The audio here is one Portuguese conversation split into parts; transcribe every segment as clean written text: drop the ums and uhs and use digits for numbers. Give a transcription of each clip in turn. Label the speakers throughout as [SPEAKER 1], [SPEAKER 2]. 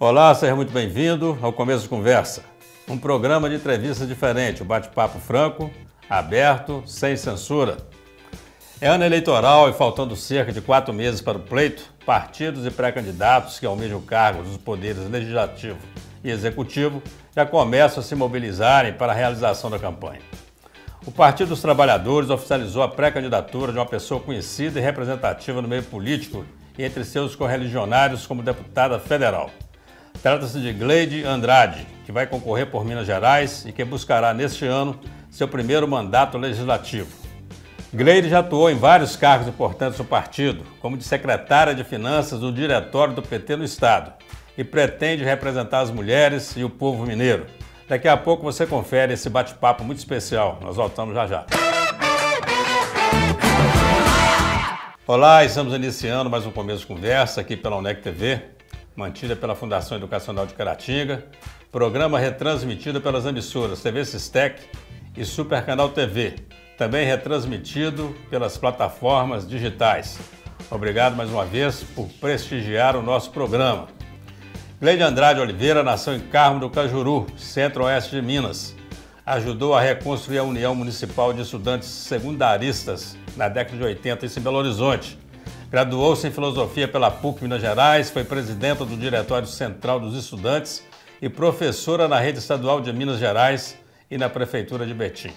[SPEAKER 1] Olá, seja muito bem-vindo ao Começo de Conversa, um programa de entrevistas diferente, um bate-papo franco, aberto, sem censura. É ano eleitoral e faltando cerca de 4 meses para o pleito, partidos e pré-candidatos que almejam cargos dos poderes legislativo e executivo já começam a se mobilizarem para a realização da campanha. O Partido dos Trabalhadores oficializou a pré-candidatura de uma pessoa conhecida e representativa no meio político e entre seus correligionários como deputada federal. Trata-se de Gleide Andrade, que vai concorrer por Minas Gerais e que buscará neste ano seu primeiro mandato legislativo. Gleide já atuou em vários cargos importantes do partido, como de secretária de Finanças do Diretório do PT no Estado, e pretende representar as mulheres e o povo mineiro. Daqui a pouco você confere esse bate-papo muito especial. Nós voltamos já já. Olá, estamos iniciando mais um Começo de Conversa aqui pela UNEC TV, mantida pela Fundação Educacional de Caratinga, programa retransmitido pelas emissoras TV Sistec e Super Canal TV, também retransmitido pelas plataformas digitais. Obrigado mais uma vez por prestigiar o nosso programa. Gleide Andrade Oliveira nasceu em Carmo do Cajuru, centro-oeste de Minas. Ajudou a reconstruir a União Municipal de Estudantes Secundaristas na década de 80 em Belo Horizonte. Graduou-se em Filosofia pela PUC Minas Gerais, foi presidenta do Diretório Central dos Estudantes e professora na Rede Estadual de Minas Gerais e na Prefeitura de Betim.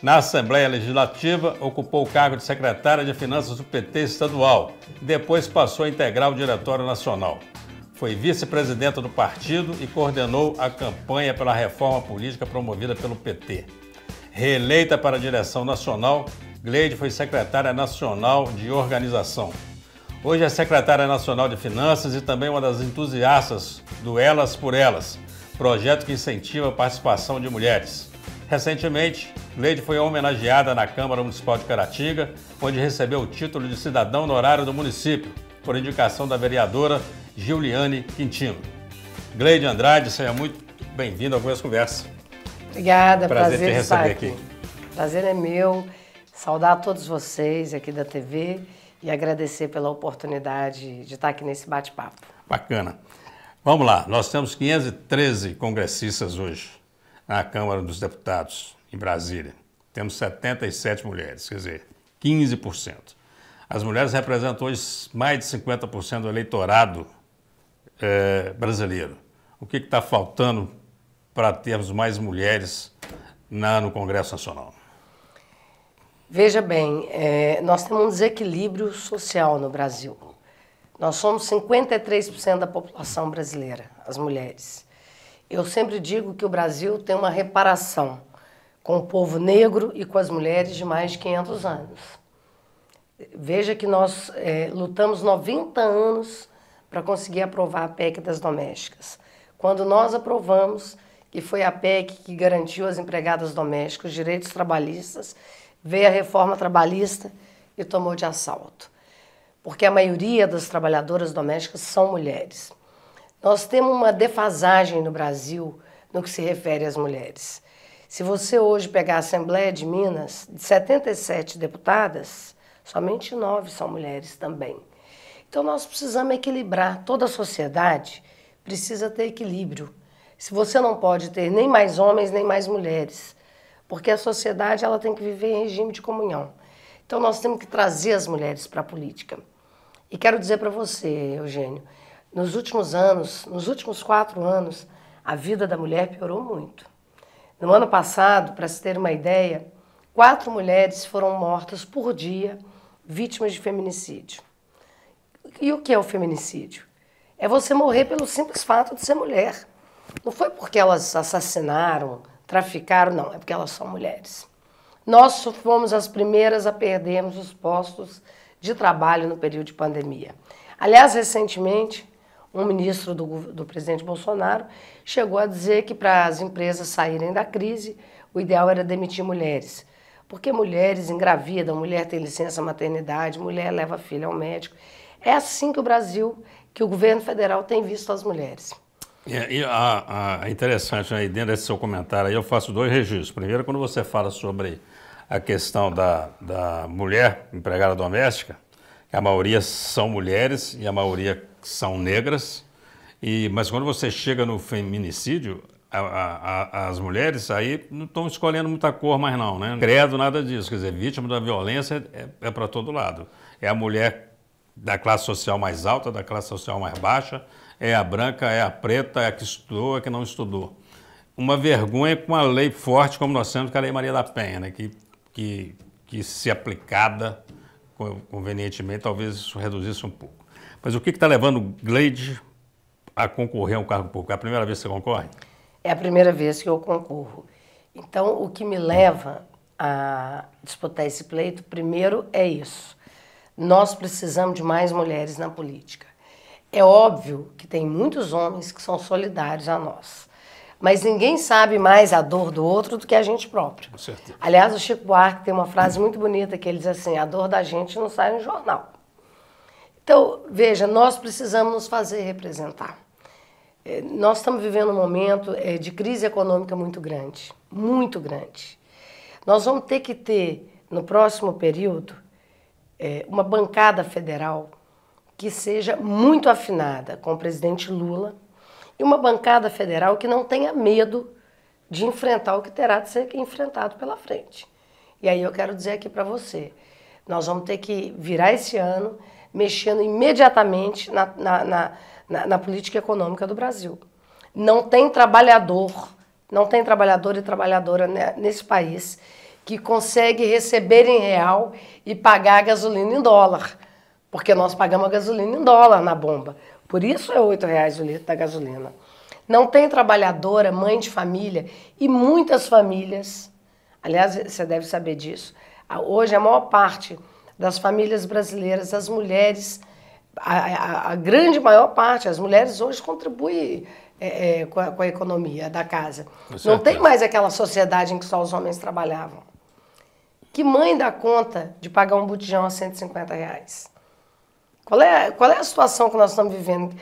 [SPEAKER 1] Na Assembleia Legislativa, ocupou o cargo de secretária de Finanças do PT estadual e depois passou a integrar o Diretório Nacional. Foi vice-presidenta do partido e coordenou a campanha pela reforma política promovida pelo PT. Reeleita para a direção nacional, Gleide foi secretária nacional de organização. Hoje é secretária nacional de Finanças e também uma das entusiastas do Elas por Elas, projeto que incentiva a participação de mulheres. Recentemente, Gleide foi homenageada na Câmara Municipal de Caratinga, onde recebeu o título de cidadão honorário do município, por indicação da vereadora Giuliane Quintino. Gleide Andrade, seja muito bem-vindo ao Começo de Conversa.
[SPEAKER 2] Obrigada,
[SPEAKER 1] prazer te receber aqui.
[SPEAKER 2] Prazer é meu, saudar a todos vocês aqui da TV e agradecer pela oportunidade de estar aqui nesse bate-papo.
[SPEAKER 1] Bacana. Vamos lá, nós temos 513 congressistas hoje na Câmara dos Deputados, em Brasília. Temos 77 mulheres, quer dizer, 15%. As mulheres representam hoje mais de 50% do eleitorado brasileiro. O que está faltando para termos mais mulheres no Congresso Nacional?
[SPEAKER 2] Veja bem, nós temos um desequilíbrio social no Brasil. Nós somos 53% da população brasileira, as mulheres. Eu sempre digo que o Brasil tem uma reparação com o povo negro e com as mulheres de mais de 500 anos. Veja que nós lutamos 90 anos para conseguir aprovar a PEC das domésticas. Quando nós aprovamos, que foi a PEC que garantiu às empregadas domésticas os direitos trabalhistas, veio a reforma trabalhista e tomou de assalto. Porque a maioria das trabalhadoras domésticas são mulheres. Nós temos uma defasagem no Brasil no que se refere às mulheres. Se você hoje pegar a Assembleia de Minas, de 77 deputadas, somente 9 são mulheres também. Então nós precisamos equilibrar, toda a sociedade precisa ter equilíbrio. Se você não pode ter nem mais homens nem mais mulheres, porque a sociedade ela tem que viver em regime de comunhão. Então nós temos que trazer as mulheres para a política. E quero dizer para você, Eugênio, nos últimos 4 anos, a vida da mulher piorou muito. No ano passado, para se ter uma ideia, 4 mulheres foram mortas por dia vítimas de feminicídio. E o que é o feminicídio? É você morrer pelo simples fato de ser mulher. Não foi porque elas assassinaram, traficaram, não. É porque elas são mulheres. Nós fomos as primeiras a perdermos os postos de trabalho no período de pandemia. Aliás, recentemente, um ministro do presidente Bolsonaro chegou a dizer que para as empresas saírem da crise, o ideal era demitir mulheres. Porque mulheres engravidam, mulher tem licença maternidade, mulher leva filho ao médico. É assim que o Brasil, que o governo federal tem visto as mulheres.
[SPEAKER 1] É interessante, aí dentro desse seu comentário, aí eu faço 2 registros. Primeiro, quando você fala sobre a questão da mulher empregada doméstica, que a maioria são mulheres e a maioria são negras, Mas quando você chega no feminicídio, as mulheres aí não estão escolhendo muita cor mais não, né? Credo, nada disso. Quer dizer, vítima da violência é para todo lado. É a mulher da classe social mais alta, da classe social mais baixa, é a branca, é a preta, é a que estudou, é a que não estudou. Uma vergonha com uma lei forte como nós temos, que é a Lei Maria da Penha, né? Que se aplicada convenientemente, talvez isso reduzisse um pouco. Mas o que está levando Gleide a concorrer a um cargo público? É a primeira vez que você concorre?
[SPEAKER 2] É a primeira vez que eu concorro. Então, o que me leva a disputar esse pleito, primeiro, é isso. Nós precisamos de mais mulheres na política. É óbvio que tem muitos homens que são solidários a nós, mas ninguém sabe mais a dor do outro do que a gente próprio.
[SPEAKER 1] Com certeza.
[SPEAKER 2] Aliás, o Chico Buarque tem uma frase muito bonita que ele diz assim, a dor da gente não sai no jornal. Então, veja, nós precisamos nos fazer representar. Nós estamos vivendo um momento de crise econômica muito grande, muito grande. Nós vamos ter que ter, no próximo período, uma bancada federal que seja muito afinada com o presidente Lula e uma bancada federal que não tenha medo de enfrentar o que terá de ser enfrentado pela frente. E aí eu quero dizer aqui para você, nós vamos ter que virar esse ano mexendo imediatamente na política econômica do Brasil. Não tem trabalhador e trabalhadora nesse país que consegue receber em real e pagar a gasolina em dólar, porque nós pagamos a gasolina em dólar na bomba. Por isso é R$8 o litro da gasolina. Não tem trabalhadora, mãe de família e muitas famílias, aliás, você deve saber disso, hoje a maior parte das famílias brasileiras, as mulheres, a grande maior parte, as mulheres hoje contribuem com a economia da casa. Não tem mais aquela sociedade em que só os homens trabalhavam. Que mãe dá conta de pagar um botijão a R$150? Qual é a situação que nós estamos vivendo?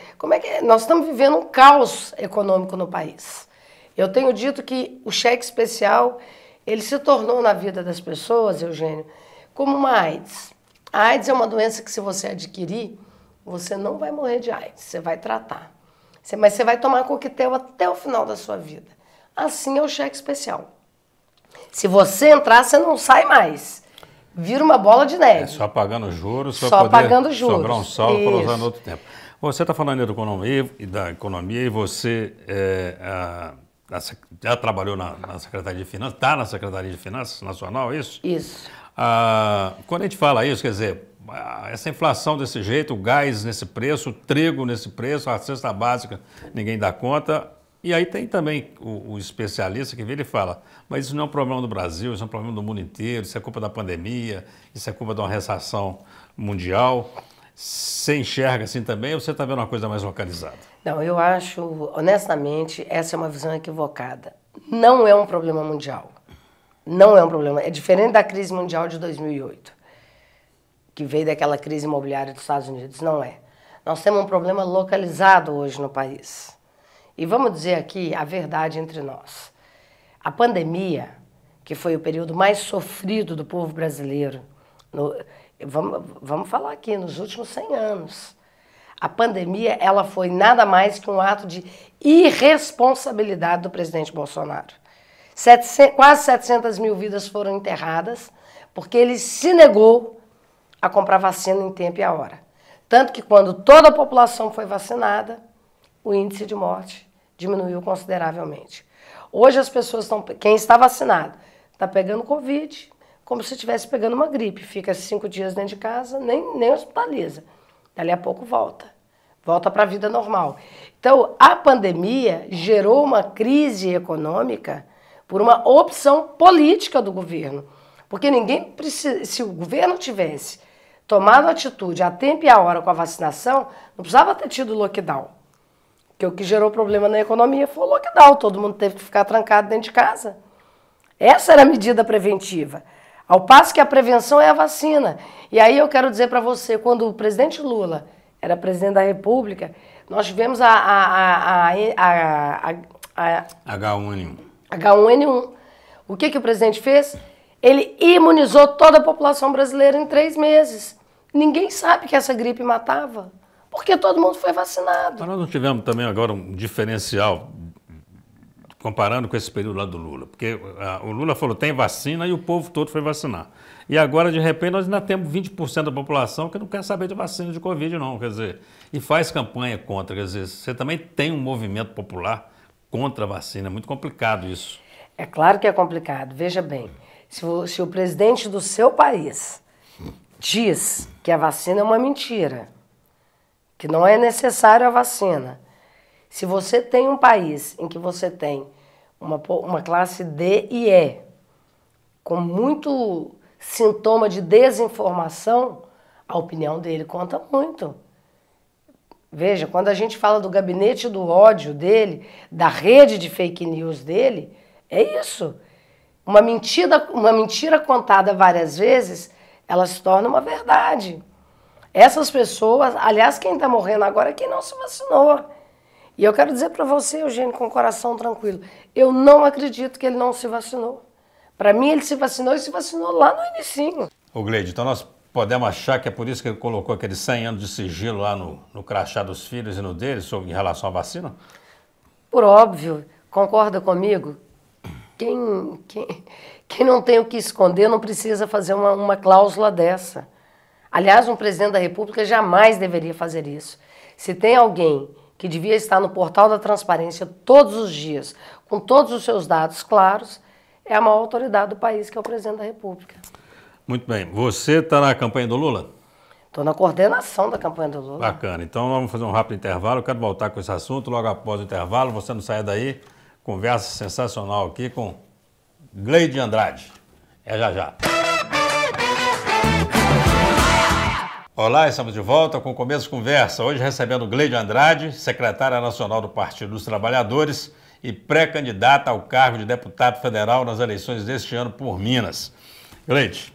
[SPEAKER 2] Nós estamos vivendo um caos econômico no país. Eu tenho dito que o cheque especial, ele se tornou na vida das pessoas, Eugênio, como uma AIDS. A AIDS é uma doença que, se você adquirir, você não vai morrer de AIDS, você vai tratar. Mas você vai tomar coquetel até o final da sua vida. Assim é o cheque especial. Se você entrar, você não sai mais. Vira uma bola de neve.
[SPEAKER 1] Só pagando juros,
[SPEAKER 2] só pagando juros.
[SPEAKER 1] Sobrar um saldo para usar no outro tempo. Você está falando da economia e você já trabalhou na Secretaria de Finanças, está na Secretaria de Finanças Nacional, isso?
[SPEAKER 2] Isso.
[SPEAKER 1] Quando a gente fala isso, quer dizer, essa inflação desse jeito, o gás nesse preço, o trigo nesse preço, a cesta básica, ninguém dá conta. E aí tem também o especialista que vira e fala, mas isso não é um problema do Brasil, isso é um problema do mundo inteiro, isso é culpa da pandemia, isso é culpa de uma recessão mundial. Você enxerga assim também ou você está vendo uma coisa mais localizada?
[SPEAKER 2] Não, eu acho, honestamente, essa é uma visão equivocada. Não é um problema mundial. Não é um problema. É diferente da crise mundial de 2008, que veio daquela crise imobiliária dos Estados Unidos. Não é. Nós temos um problema localizado hoje no país. E vamos dizer aqui a verdade entre nós. A pandemia, que foi o período mais sofrido do povo brasileiro, vamos falar aqui, nos últimos 100 anos. A pandemia, ela foi nada mais que um ato de irresponsabilidade do presidente Bolsonaro. Quase 700 mil vidas foram enterradas porque ele se negou a comprar vacina em tempo e a hora. Tanto que quando toda a população foi vacinada, o índice de morte diminuiu consideravelmente. Hoje as pessoas quem está vacinado, está pegando Covid como se estivesse pegando uma gripe. Fica 5 dias dentro de casa, nem hospitaliza. Dali a pouco volta para a vida normal. Então, a pandemia gerou uma crise econômica por uma opção política do governo. Porque ninguém precisa, se o governo tivesse tomado atitude a tempo e a hora com a vacinação, não precisava ter tido lockdown. Porque o que gerou problema na economia foi o lockdown, todo mundo teve que ficar trancado dentro de casa. Essa era a medida preventiva. Ao passo que a prevenção é a vacina. E aí eu quero dizer para você, quando o presidente Lula era presidente da República, nós tivemos
[SPEAKER 1] H1N1.
[SPEAKER 2] H1N1. O que o presidente fez? Ele imunizou toda a população brasileira em 3 meses. Ninguém sabe que essa gripe matava. Porque todo mundo foi vacinado.
[SPEAKER 1] Mas nós não tivemos também agora um diferencial comparando com esse período lá do Lula, porque o Lula falou tem vacina e o povo todo foi vacinar. E agora, de repente, nós ainda temos 20% da população que não quer saber de vacina de Covid, não, quer dizer, e faz campanha contra, quer dizer, você também tem um movimento popular contra a vacina, é muito complicado isso.
[SPEAKER 2] É claro que é complicado, veja bem, se o presidente do seu país diz que a vacina é uma mentira, que não é necessário a vacina, se você tem um país em que você tem uma classe D e E, com muito sintoma de desinformação, a opinião dele conta muito. Veja, quando a gente fala do gabinete do ódio dele, da rede de fake news dele, é isso. Uma mentira contada várias vezes, ela se torna uma verdade. Essas pessoas, aliás, quem está morrendo agora é quem não se vacinou. E eu quero dizer para você, Eugênio, com o coração tranquilo, eu não acredito que ele não se vacinou. Para mim, ele se vacinou e se vacinou lá no inicinho.
[SPEAKER 1] Ô Gleide, então nós podemos achar que é por isso que ele colocou aqueles 100 anos de sigilo lá no crachá dos filhos e no dele, em relação à vacina?
[SPEAKER 2] Por óbvio, concorda comigo? Quem não tem o que esconder não precisa fazer uma cláusula dessa. Aliás, um presidente da República jamais deveria fazer isso. Se tem alguém que devia estar no portal da transparência todos os dias, com todos os seus dados claros, é a maior autoridade do país, que é o presidente da República.
[SPEAKER 1] Muito bem. Você está na campanha do Lula?
[SPEAKER 2] Estou na coordenação da campanha do Lula.
[SPEAKER 1] Bacana. Então vamos fazer um rápido intervalo. Eu quero voltar com esse assunto logo após o intervalo. Você não saia daí. Conversa sensacional aqui com Gleide Andrade. É já já. Olá, estamos de volta com o Começo de Conversa. Hoje recebendo Gleide Andrade, secretária nacional do Partido dos Trabalhadores e pré-candidata ao cargo de deputado federal nas eleições deste ano por Minas. Gleide,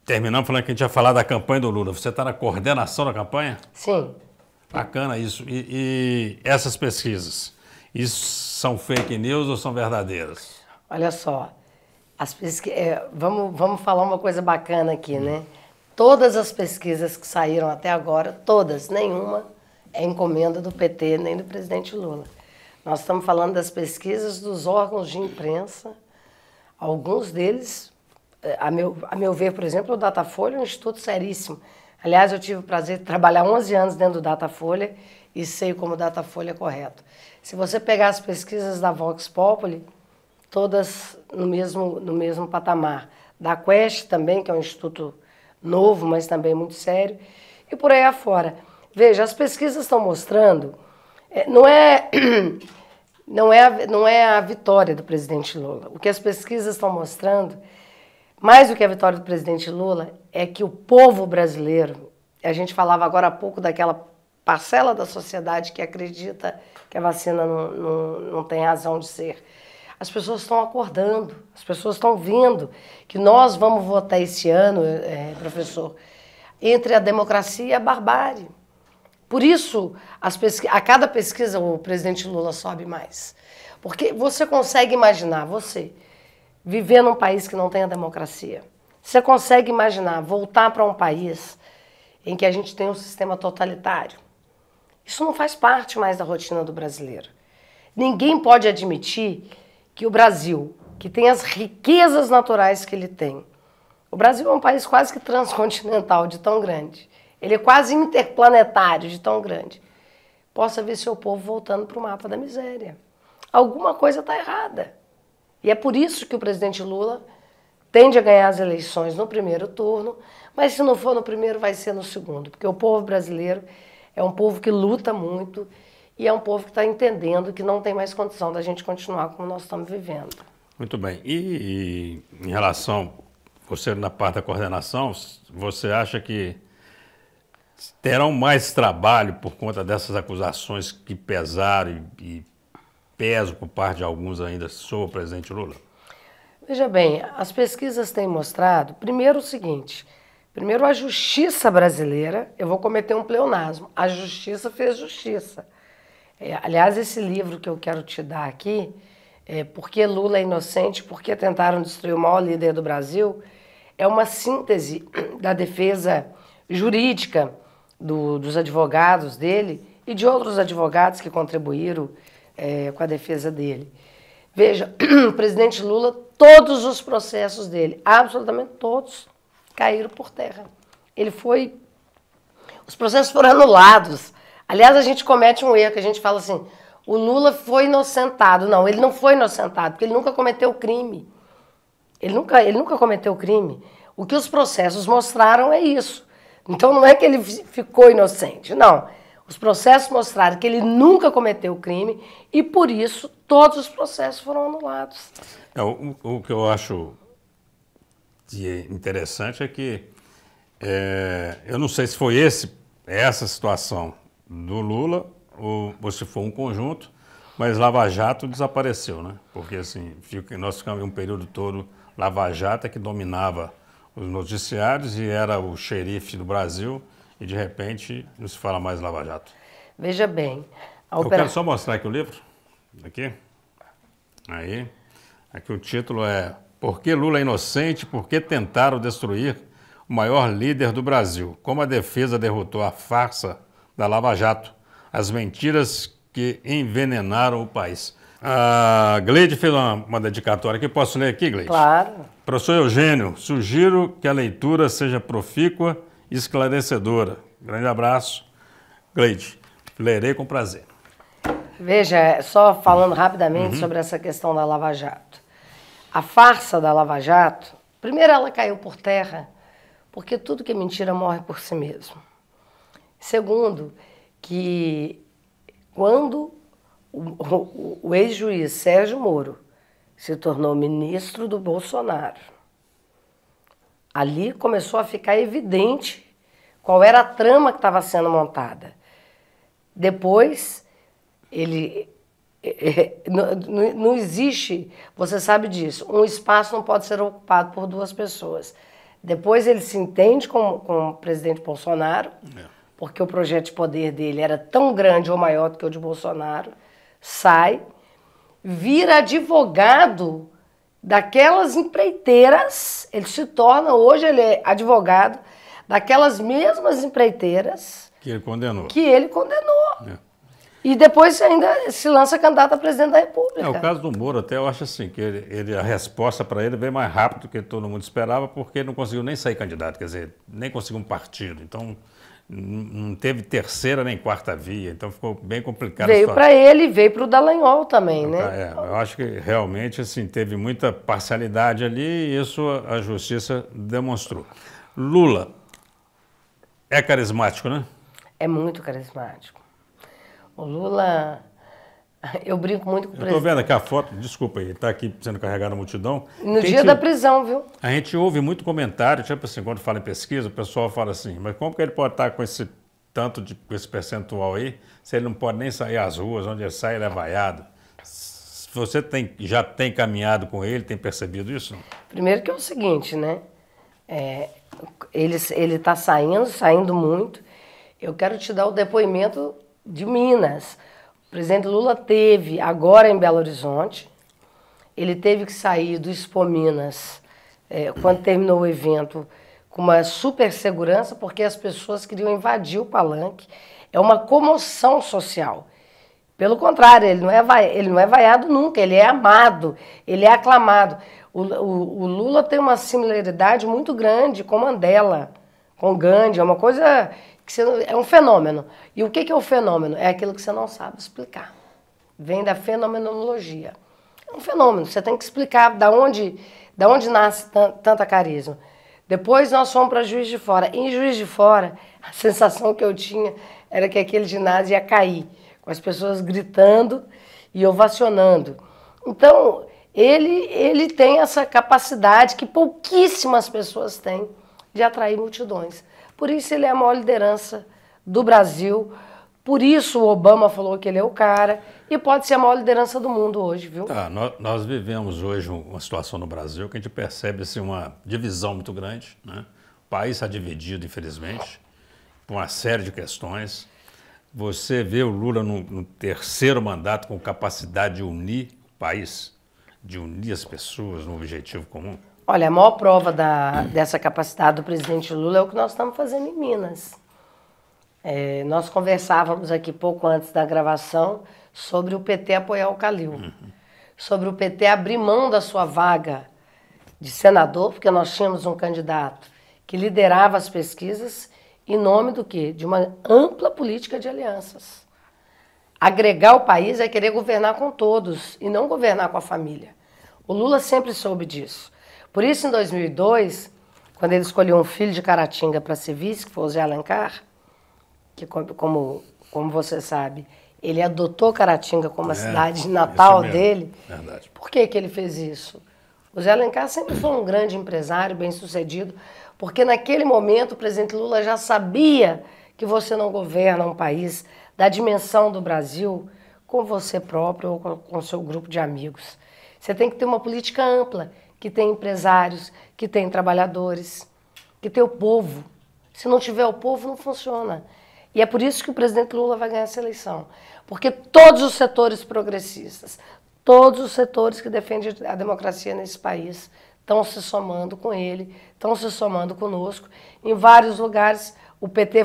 [SPEAKER 1] terminamos falando que a gente ia falar da campanha do Lula. Você está na coordenação da campanha?
[SPEAKER 2] Sim.
[SPEAKER 1] Bacana isso. E essas pesquisas, isso são fake news ou são verdadeiras?
[SPEAKER 2] Olha só, vamos falar uma coisa bacana aqui, né? Todas as pesquisas que saíram até agora, todas, nenhuma é encomenda do PT nem do presidente Lula. Nós estamos falando das pesquisas dos órgãos de imprensa, alguns deles, a meu ver, por exemplo, o Datafolha é um instituto seríssimo. Aliás, eu tive o prazer de trabalhar 11 anos dentro do Datafolha e sei como o Datafolha é correto. Se você pegar as pesquisas da Vox Populi, todas no mesmo patamar. Da Quest também, que é um instituto novo, mas também muito sério, e por aí afora. Veja, as pesquisas estão mostrando, não é a vitória do presidente Lula. O que as pesquisas estão mostrando, mais do que a vitória do presidente Lula, é que o povo brasileiro, a gente falava agora há pouco daquela parcela da sociedade que acredita que a vacina não tem razão de ser. As pessoas estão acordando, as pessoas estão vendo que nós vamos votar esse ano, professor, entre a democracia e a barbárie. Por isso, a cada pesquisa o presidente Lula sobe mais. Porque você consegue imaginar, você, viver num país que não tem a democracia. Você consegue imaginar voltar para um país em que a gente tem um sistema totalitário. Isso não faz parte mais da rotina do brasileiro. Ninguém pode admitir que o Brasil, que tem as riquezas naturais que ele tem, o Brasil é um país quase que transcontinental, de tão grande, ele é quase interplanetário, de tão grande, possa ver seu povo voltando para o mapa da miséria. Alguma coisa está errada. E é por isso que o presidente Lula tende a ganhar as eleições no primeiro turno, mas se não for no primeiro, vai ser no segundo, porque o povo brasileiro é um povo que luta muito e é um povo que está entendendo que não tem mais condição da gente continuar como nós estamos vivendo.
[SPEAKER 1] Muito bem. E em relação, você na parte da coordenação, você acha que terão mais trabalho por conta dessas acusações que pesaram e pesam por parte de alguns ainda sobre o presidente Lula?
[SPEAKER 2] Veja bem, as pesquisas têm mostrado, primeiro o seguinte, primeiro a justiça brasileira, eu vou cometer um pleonasmo, a justiça fez justiça. Aliás, esse livro que eu quero te dar aqui, Por que Lula é Inocente, Por que Tentaram Destruir o Maior Líder do Brasil, é uma síntese da defesa jurídica dos advogados dele e de outros advogados que contribuíram com a defesa dele. Veja, o presidente Lula, todos os processos dele, absolutamente todos, caíram por terra. Os processos foram anulados. Aliás, a gente comete um erro, que a gente fala assim, o Lula foi inocentado. Não, ele não foi inocentado, porque ele nunca cometeu crime. Ele nunca cometeu crime. O que os processos mostraram é isso. Então não é que ele ficou inocente, não. Os processos mostraram que ele nunca cometeu crime e, por isso, todos os processos foram anulados.
[SPEAKER 1] O que eu acho interessante é que eu não sei se foi essa situação do Lula ou se foi um conjunto, mas Lava Jato desapareceu, né? Porque assim, nós ficamos um período todo, Lava Jato é que dominava os noticiários e era o xerife do Brasil e de repente não se fala mais Lava Jato.
[SPEAKER 2] Veja bem.
[SPEAKER 1] Eu quero só mostrar aqui o livro. Aqui. Aí. Aqui o título é Por que Lula é inocente? Por que tentaram destruir o maior líder do Brasil? Como a defesa derrotou a farsa da Lava Jato, as mentiras que envenenaram o país. A Gleide fez uma dedicatória aqui. Posso ler aqui, Gleide?
[SPEAKER 2] Claro.
[SPEAKER 1] Professor Eugênio, sugiro que a leitura seja profícua e esclarecedora. Grande abraço. Gleide, lerei com prazer.
[SPEAKER 2] Veja, só falando rapidamente sobre essa questão da Lava Jato. A farsa da Lava Jato, primeiro ela caiu por terra, porque tudo que é mentira morre por si mesmo. Segundo, que quando o ex-juiz Sérgio Moro se tornou ministro do Bolsonaro, ali começou a ficar evidente qual era a trama que estava sendo montada. Depois, não existe, você sabe disso, um espaço não pode ser ocupado por duas pessoas. Depois ele se entende com o presidente Bolsonaro, porque o projeto de poder dele era tão grande ou maior do que o de Bolsonaro, sai, vira advogado daquelas empreiteiras, ele se torna, hoje ele é advogado daquelas mesmas empreiteiras
[SPEAKER 1] que ele condenou.
[SPEAKER 2] E depois ainda se lança candidato a presidente da República.
[SPEAKER 1] O caso do Moro, até eu acho assim, que a resposta para ele veio mais rápido do que todo mundo esperava, porque ele não conseguiu nem sair candidato, quer dizer, nem conseguiu um partido. Então, não teve terceira nem quarta via, então ficou bem complicado.
[SPEAKER 2] Veio para ele, veio para o Dallagnol também, né?
[SPEAKER 1] Eu acho que realmente assim, teve muita parcialidade ali e isso a justiça demonstrou. Lula é carismático, né?
[SPEAKER 2] É muito carismático. O Lula, eu brinco muito com o presidente.
[SPEAKER 1] Eu estou vendo aqui a foto, desculpa aí, está aqui sendo carregado na multidão.
[SPEAKER 2] No dia da prisão, viu?
[SPEAKER 1] A gente ouve muito comentário, tipo assim, quando fala em pesquisa, o pessoal fala assim, mas como que ele pode estar com esse com esse percentual aí, se ele não pode nem sair às ruas, onde ele sai ele é vaiado? Você já tem caminhado com ele, tem percebido isso?
[SPEAKER 2] Primeiro que é o seguinte, né? Ele está saindo muito. Eu quero te dar o depoimento de Minas. O presidente Lula teve, agora em Belo Horizonte, ele teve que sair do Expo Minas, quando terminou o evento, com uma super segurança, porque as pessoas queriam invadir o palanque. É uma comoção social. Pelo contrário, ele não é vaiado nunca, ele é amado, ele é aclamado. O Lula tem uma similaridade muito grande com Mandela, com Gandhi, é uma coisa que é um fenômeno. E o que é o fenômeno? É aquilo que você não sabe explicar. Vem da fenomenologia. É um fenômeno, você tem que explicar da onde nasce tanta carisma. Depois nós fomos para Juiz de Fora. Em Juiz de Fora, a sensação que eu tinha era que aquele ginásio ia cair, com as pessoas gritando e ovacionando. Então, ele tem essa capacidade que pouquíssimas pessoas têm de atrair multidões. Por isso ele é a maior liderança do Brasil, por isso o Obama falou que ele é o cara, e pode ser a maior liderança do mundo hoje, viu?
[SPEAKER 1] Nós vivemos hoje uma situação no Brasil que a gente percebe assim, uma divisão muito grande, né? O país está dividido, infelizmente, por uma série de questões. Você vê o Lula no terceiro mandato com capacidade de unir o país, de unir as pessoas num objetivo comum?
[SPEAKER 2] Olha, a maior prova dessa capacidade do presidente Lula é o que nós estamos fazendo em Minas. Nós conversávamos aqui pouco antes da gravação sobre o PT apoiar o Calil, sobre o PT abrir mão da sua vaga de senador, porque nós tínhamos um candidato que liderava as pesquisas em nome do quê? De uma ampla política de alianças. Agregar o país é querer governar com todos e não governar com a família. O Lula sempre soube disso. Por isso, em 2002, quando ele escolheu um filho de Caratinga para ser vice, que foi o Zé Alencar, que, como você sabe, ele adotou Caratinga como a cidade natal dele.
[SPEAKER 1] Verdade.
[SPEAKER 2] Por que ele fez isso? O Zé Alencar sempre foi um grande empresário, bem-sucedido, porque naquele momento o presidente Lula já sabia que você não governa um país da dimensão do Brasil com você próprio ou com o seu grupo de amigos. Você tem que ter uma política ampla, que tem empresários, que tem trabalhadores, que tem o povo. Se não tiver o povo, não funciona. E é por isso que o presidente Lula vai ganhar essa eleição. Porque todos os setores progressistas, todos os setores que defendem a democracia nesse país estão se somando com ele, estão se somando conosco. Em vários lugares, o PT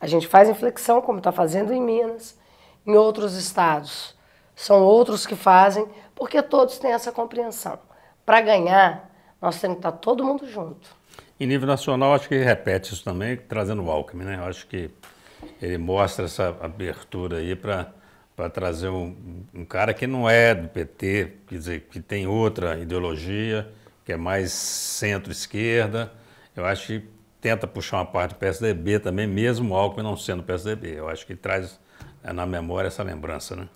[SPEAKER 2] a gente faz inflexão, como está fazendo em Minas, em outros estados. São outros que fazem, porque todos têm essa compreensão. Para ganhar, nós temos que estar todo mundo junto.
[SPEAKER 1] Em nível nacional, acho que repete isso também, trazendo o Alckmin, né? Acho que ele mostra essa abertura aí para trazer um cara que não é do PT, quer dizer, que tem outra ideologia, que é mais centro-esquerda. Eu acho que tenta puxar uma parte do PSDB também, mesmo o Alckmin não sendo PSDB. Eu acho que traz na memória essa lembrança, né?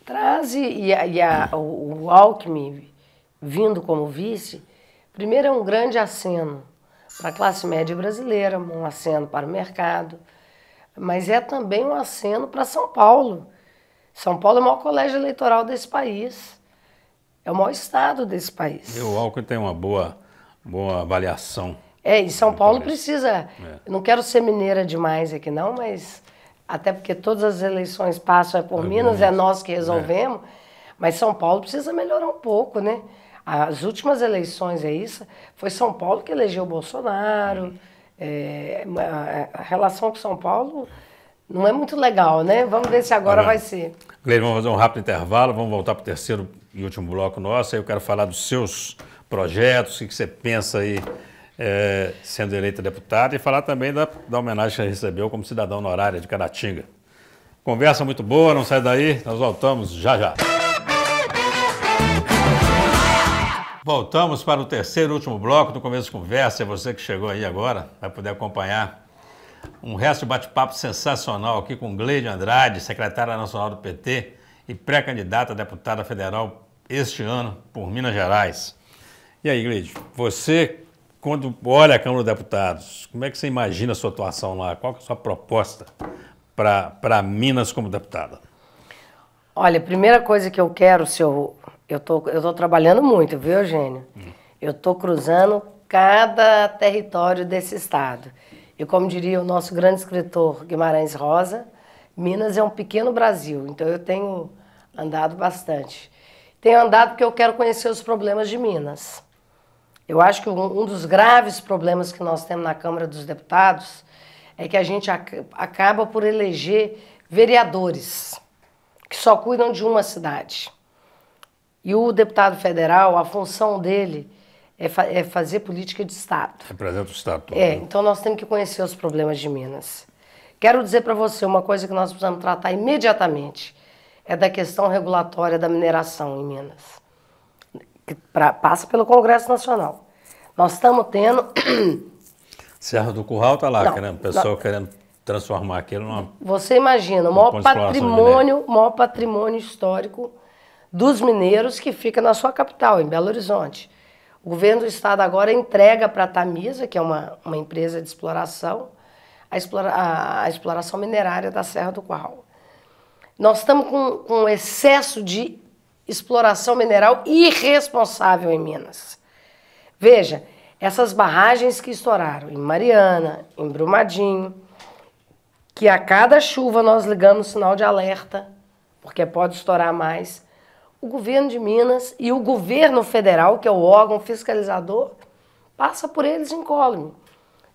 [SPEAKER 2] Traz o Alckmin vindo como vice, primeiro é um grande aceno para a classe média brasileira, um aceno para o mercado, mas é também um aceno para São Paulo. São Paulo é o maior colégio eleitoral desse país, é o maior estado desse país.
[SPEAKER 1] E o Alckmin tem uma boa avaliação.
[SPEAKER 2] E São Paulo precisa, não quero ser mineira demais aqui não, mas até porque todas as eleições passam por Minas, é nós que resolvemos, mas São Paulo precisa melhorar um pouco, né? As últimas eleições foi São Paulo que elegeu o Bolsonaro, a relação com São Paulo não é muito legal, né? Vamos ver se agora vai ser.
[SPEAKER 1] Gleide, vamos fazer um rápido intervalo, vamos voltar para o terceiro e último bloco nosso, aí eu quero falar dos seus projetos, o que você pensa aí sendo eleita deputada e falar também da homenagem que você recebeu como cidadão honorária de Caratinga. Conversa muito boa, não sai daí, nós voltamos já já. Voltamos para o terceiro e último bloco do Começo de Conversa. É você que chegou aí agora, vai poder acompanhar um resto de bate-papo sensacional aqui com Gleide Andrade, secretária nacional do PT e pré-candidata a deputada federal este ano por Minas Gerais. E aí, Gleide, você, quando olha a Câmara dos Deputados, como é que você imagina a sua atuação lá? Qual que é a sua proposta para Minas como deputada?
[SPEAKER 2] Olha, a primeira coisa que eu quero, eu tô trabalhando muito, viu, Eugênio? Eu tô cruzando cada território desse estado. E como diria o nosso grande escritor Guimarães Rosa, Minas é um pequeno Brasil, então eu tenho andado bastante. Tenho andado porque eu quero conhecer os problemas de Minas. Eu acho que um dos graves problemas que nós temos na Câmara dos Deputados é que a gente acaba por eleger vereadores que só cuidam de uma cidade. E o deputado federal, a função dele é fazer política de Estado.
[SPEAKER 1] Representa o Estado todo.
[SPEAKER 2] Então nós temos que conhecer os problemas de Minas. Quero dizer para você uma coisa que nós precisamos tratar imediatamente, é da questão regulatória da mineração em Minas, que passa pelo Congresso Nacional. Nós estamos tendo...
[SPEAKER 1] Serra do Curral está lá, o pessoal querendo transformar aquilo numa...
[SPEAKER 2] Você imagina, o maior patrimônio histórico dos mineiros que fica na sua capital, em Belo Horizonte. O governo do estado agora entrega para a Tamisa, que é uma empresa de exploração, a exploração minerária da Serra do Curral. Nós estamos com um excesso de exploração mineral irresponsável em Minas. Veja, essas barragens que estouraram em Mariana, em Brumadinho, que a cada chuva nós ligamos sinal de alerta, porque pode estourar mais. o governo de Minas e o governo federal, que é o órgão fiscalizador, passa por eles incólume.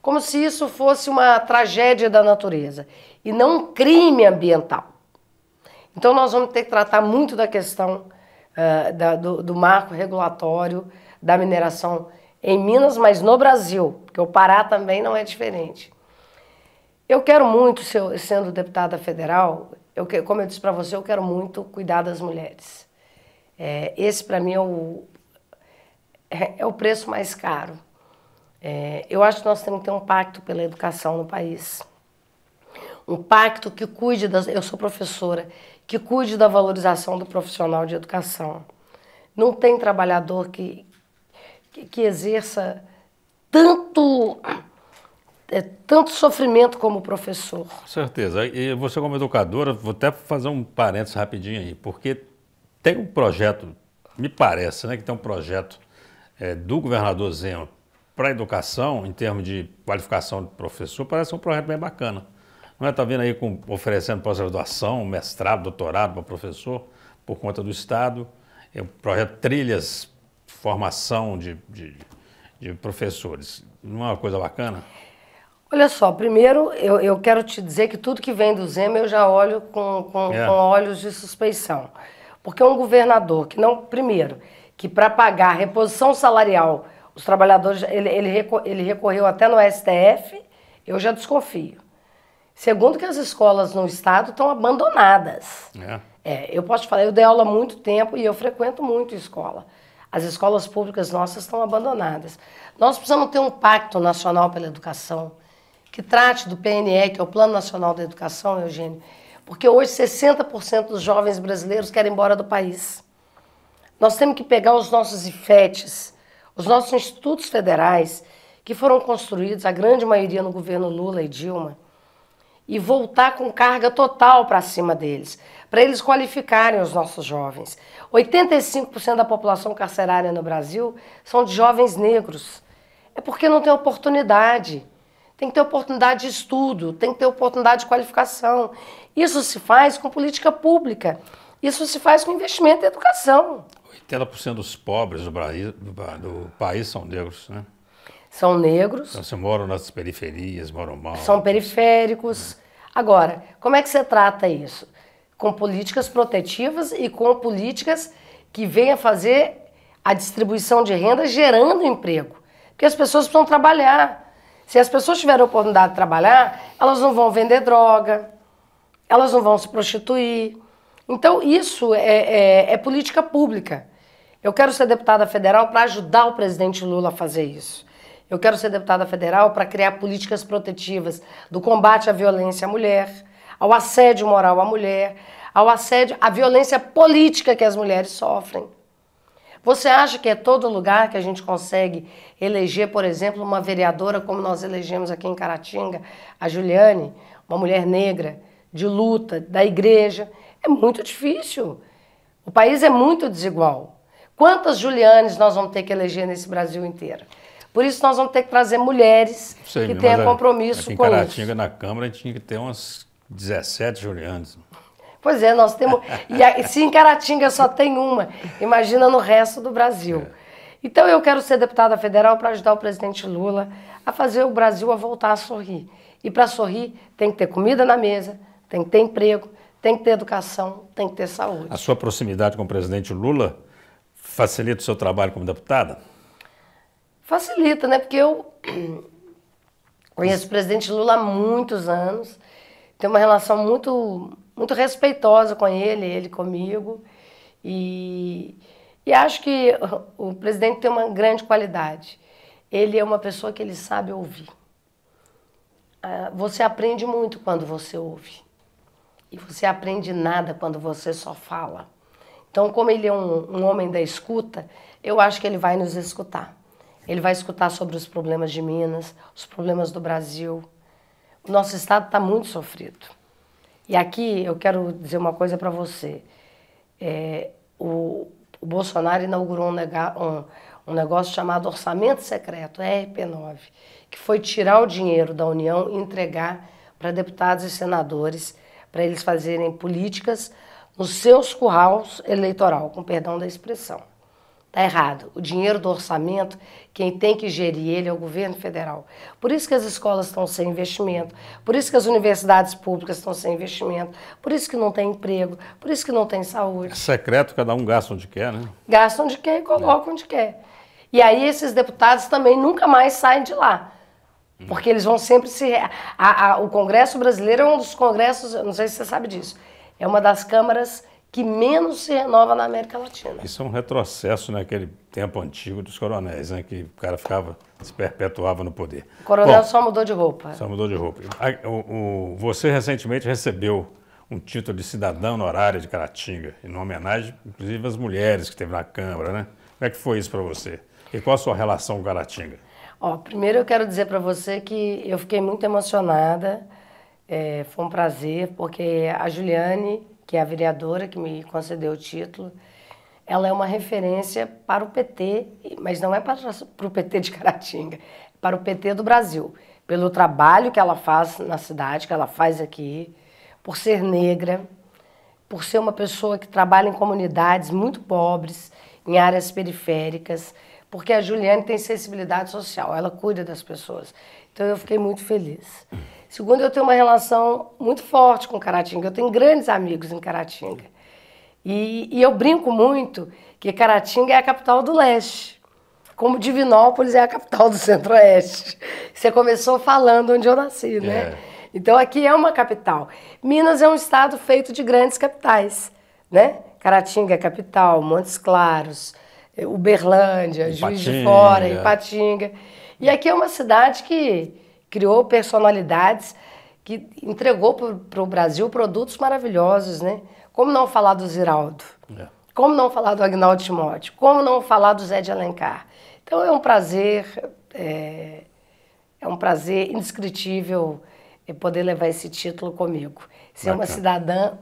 [SPEAKER 2] Como se isso fosse uma tragédia da natureza e não um crime ambiental. Então nós vamos ter que tratar muito da questão do marco regulatório da mineração em Minas, mas no Brasil, porque o Pará também não é diferente. Eu quero muito, sendo deputada federal, como eu disse para você, eu quero muito cuidar das mulheres. Esse, para mim, é o preço mais caro. Eu acho que nós temos que ter um pacto pela educação no país. Um pacto que cuide eu sou professora, que cuide da valorização do profissional de educação. Não tem trabalhador que exerça tanto sofrimento como professor.
[SPEAKER 1] Com certeza. E você como educadora, vou até fazer um parênteses rapidinho aí, porque tem um projeto, me parece, né, que tem um projeto do governador Zema para a educação, em termos de qualificação de professor, parece um projeto bem bacana. Não é? Está vindo aí oferecendo pós-graduação, mestrado, doutorado para professor, por conta do Estado. É um projeto Trilhas, formação de professores. Não é uma coisa bacana?
[SPEAKER 2] Olha só, primeiro eu quero te dizer que tudo que vem do Zema eu já olho com olhos de suspeição. Porque um governador que não, primeiro, que para pagar a reposição salarial, os trabalhadores, ele recorreu até no STF, eu já desconfio. Segundo, que as escolas no estado estão abandonadas. Eu posso te falar, eu dei aula há muito tempo e eu frequento muito escola. As escolas públicas nossas estão abandonadas. Nós precisamos ter um pacto nacional pela educação, que trate do PNE, que é o Plano Nacional da Educação, Eugênio, porque hoje 60% dos jovens brasileiros querem ir embora do país. Nós temos que pegar os nossos IFETs, os nossos institutos federais, que foram construídos, a grande maioria no governo Lula e Dilma, e voltar com carga total para cima deles, para eles qualificarem os nossos jovens. 85% da população carcerária no Brasil são de jovens negros. É porque não tem oportunidade. Tem que ter oportunidade de estudo, tem que ter oportunidade de qualificação. Isso se faz com política pública. Isso se faz com investimento em educação.
[SPEAKER 1] 80% dos pobres do país são negros, né?
[SPEAKER 2] São negros.
[SPEAKER 1] Então, você mora nas periferias, moram mal.
[SPEAKER 2] São periféricos. Agora, como é que você trata isso? Com políticas protetivas e com políticas que venham fazer a distribuição de renda gerando emprego. Porque as pessoas precisam trabalhar. Se as pessoas tiverem a oportunidade de trabalhar, elas não vão vender droga, elas não vão se prostituir. Então, isso é política pública. Eu quero ser deputada federal para ajudar o presidente Lula a fazer isso. Eu quero ser deputada federal para criar políticas protetivas do combate à violência à mulher, ao assédio moral à mulher, ao assédio, à violência política que as mulheres sofrem. Você acha que é todo lugar que a gente consegue eleger, por exemplo, uma vereadora como nós elegemos aqui em Caratinga, a Juliane, uma mulher negra, de luta, da igreja? É muito difícil. O país é muito desigual. Quantas Julianes nós vamos ter que eleger nesse Brasil inteiro? Por isso nós vamos ter que trazer mulheres que tenham compromisso com isso.
[SPEAKER 1] Aqui em Caratinga, na Câmara, a gente tinha que ter umas 17 Julianes.
[SPEAKER 2] Pois é, nós temos... E se em Caratinga só tem uma, imagina no resto do Brasil. Então eu quero ser deputada federal para ajudar o presidente Lula a fazer o Brasil a voltar a sorrir. E para sorrir tem que ter comida na mesa, tem que ter emprego, tem que ter educação, tem que ter saúde.
[SPEAKER 1] A sua proximidade com o presidente Lula facilita o seu trabalho como deputada?
[SPEAKER 2] Facilita, né? Porque eu conheço o presidente Lula há muitos anos, tenho uma relação muito respeitosa com ele comigo, e acho que o presidente tem uma grande qualidade. Ele é uma pessoa que ele sabe ouvir. Você aprende muito quando você ouve, e você aprende nada quando você só fala. Então, como ele é um homem da escuta, eu acho que ele vai nos escutar. Ele vai escutar sobre os problemas de Minas, os problemas do Brasil. O nosso estado está muito sofrido. E aqui eu quero dizer uma coisa para você. O Bolsonaro inaugurou um negócio chamado Orçamento Secreto, RP9, que foi tirar o dinheiro da União e entregar para deputados e senadores, para eles fazerem políticas nos seus currais eleitoral, com perdão da expressão. Está errado. O dinheiro do orçamento, quem tem que gerir ele é o governo federal. Por isso que as escolas estão sem investimento, por isso que as universidades públicas estão sem investimento, por isso que não tem emprego, por isso que não tem saúde.
[SPEAKER 1] É secreto, cada um gasta onde quer, né?
[SPEAKER 2] Gasta onde quer e coloca onde quer. E aí esses deputados também nunca mais saem de lá. Porque eles vão sempre se... O Congresso brasileiro é um dos congressos, não sei se você sabe disso, é uma das câmaras que menos se renova na América Latina.
[SPEAKER 1] Isso é um retrocesso naquele tempo antigo dos coronéis, né? Que o cara se perpetuava no poder.
[SPEAKER 2] O coronel só mudou de roupa.
[SPEAKER 1] Só mudou de roupa. Você recentemente recebeu um título de cidadã honorária de Caratinga, em homenagem, inclusive, às mulheres que teve na Câmara, né? Como é que foi isso para você? E qual a sua relação com Caratinga?
[SPEAKER 2] Primeiro eu quero dizer para você que eu fiquei muito emocionada, foi um prazer, porque a Juliane, que é a vereadora que me concedeu o título, ela é uma referência para o PT, mas não é para o PT de Caratinga, é para o PT do Brasil, pelo trabalho que ela faz na cidade, que ela faz aqui, por ser negra, por ser uma pessoa que trabalha em comunidades muito pobres, em áreas periféricas, porque a Juliane tem sensibilidade social, ela cuida das pessoas. Então eu fiquei muito feliz. Segundo, eu tenho uma relação muito forte com Caratinga, eu tenho grandes amigos em Caratinga. E eu brinco muito que Caratinga é a capital do leste, como Divinópolis é a capital do centro-oeste. Você começou falando onde eu nasci, né? Então aqui é uma capital. Minas é um estado feito de grandes capitais, né? Caratinga é capital, Montes Claros, Uberlândia, Juiz de Fora, Ipatinga. E aqui é uma cidade que criou personalidades, que entregou para o Brasil produtos maravilhosos, né? Como não falar do Ziraldo? Como não falar do Agnaldo Timóteo? Como não falar do Zé de Alencar? Então é um prazer indescritível poder levar esse título comigo. Ser uma cidadã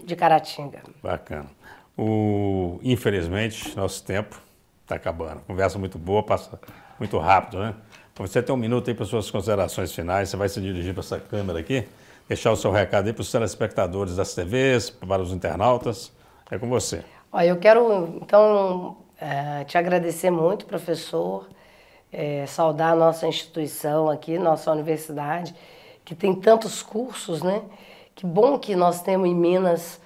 [SPEAKER 2] de Caratinga.
[SPEAKER 1] Bacana. Infelizmente, nosso tempo está acabando. Conversa muito boa, passa muito rápido, né? Então, você tem um minuto aí para suas considerações finais, você vai se dirigir para essa câmera aqui, deixar o seu recado aí para os telespectadores das TVs, para os internautas. É com você.
[SPEAKER 2] Eu quero, então, te agradecer muito, professor, saudar a nossa instituição aqui, nossa universidade, que tem tantos cursos, né? Que bom que nós temos em Minas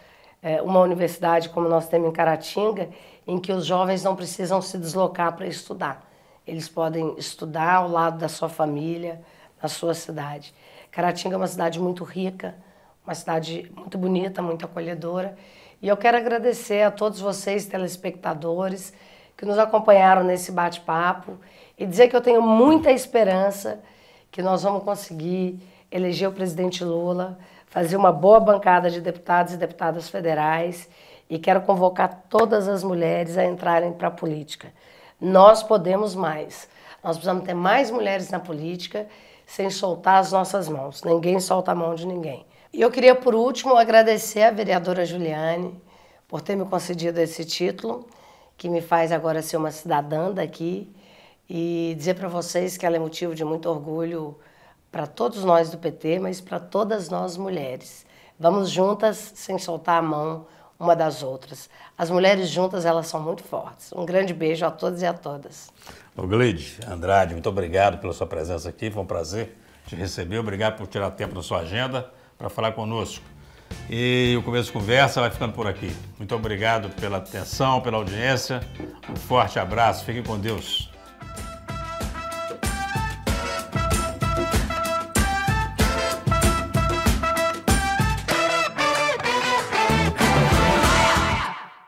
[SPEAKER 2] uma universidade como nós temos em Caratinga, em que os jovens não precisam se deslocar para estudar. Eles podem estudar ao lado da sua família, na sua cidade. Caratinga é uma cidade muito rica, uma cidade muito bonita, muito acolhedora. E eu quero agradecer a todos vocês, telespectadores, que nos acompanharam nesse bate-papo e dizer que eu tenho muita esperança que nós vamos conseguir eleger o presidente Lula, fazer uma boa bancada de deputados e deputadas federais e quero convocar todas as mulheres a entrarem para a política. Nós podemos mais. Nós precisamos ter mais mulheres na política sem soltar as nossas mãos. Ninguém solta a mão de ninguém. E eu queria, por último, agradecer a vereadora Juliane por ter me concedido esse título, que me faz agora ser uma cidadã daqui, e dizer para vocês que ela é motivo de muito orgulho para todos nós do PT, mas para todas nós mulheres. Vamos juntas, sem soltar a mão uma das outras. As mulheres juntas, elas são muito fortes. Um grande beijo a todos e a todas.
[SPEAKER 1] Gleide Andrade, muito obrigado pela sua presença aqui, foi um prazer te receber. Obrigado por tirar tempo da sua agenda para falar conosco. E o Começo de Conversa vai ficando por aqui. Muito obrigado pela atenção, pela audiência. Um forte abraço, fiquem com Deus.